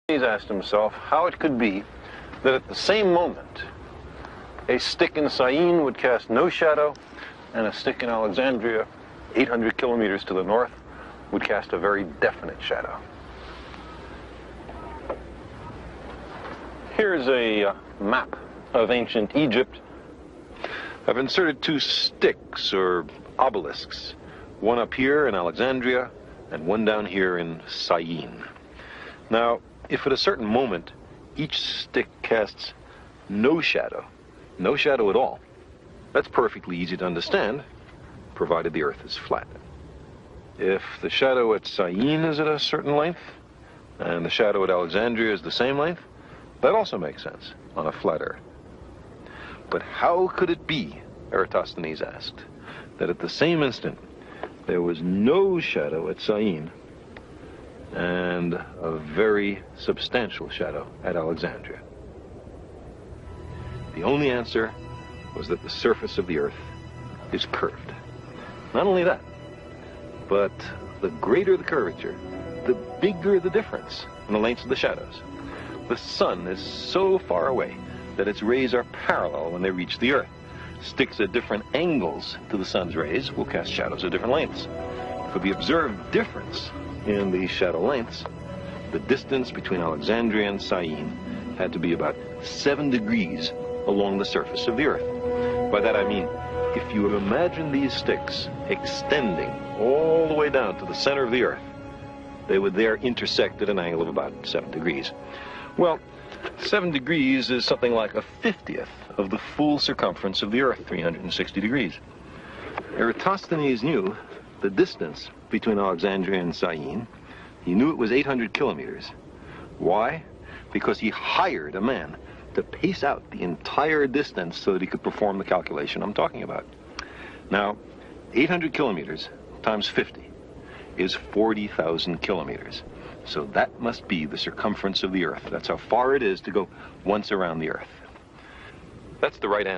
He's asked himself how it could be that at the same moment a stick in Syene would cast no shadow and a stick in Alexandria, 800 kilometers to the north, would cast a very definite shadow. Here's a map of ancient Egypt. I've inserted two sticks or obelisks, one up here in Alexandria and one down here in Syene. Now, if at a certain moment each stick casts no shadow at all, that's perfectly easy to understand, provided the Earth is flat. If the shadow at Syene is at a certain length, and the shadow at Alexandria is the same length, that also makes sense on a flat Earth. But how could it be, Eratosthenes asked, that at the same instant there was no shadow at Syene and a very substantial shadow at Alexandria? The only answer was that the surface of the Earth is curved. Not only that, but the greater the curvature, the bigger the difference in the lengths of the shadows. The sun is so far away that its rays are parallel when they reach the Earth. Sticks at different angles to the sun's rays will cast shadows at different lengths. For the observed difference in these shadow lengths, the distance between Alexandria and Syene had to be about 7 degrees along the surface of the Earth. By that I mean, if you imagine these sticks extending all the way down to the center of the Earth, they would there intersect at an angle of about 7 degrees. Well, 7 degrees is something like a 50th of the full circumference of the Earth, 360 degrees. Eratosthenes knew the distance between Alexandria and Syene. He knew it was 800 kilometers. Why? Because he hired a man to pace out the entire distance so that he could perform the calculation I'm talking about. Now, 800 kilometers times 50 is 40,000 kilometers. So that must be the circumference of the Earth. That's how far it is to go once around the Earth. That's the right answer.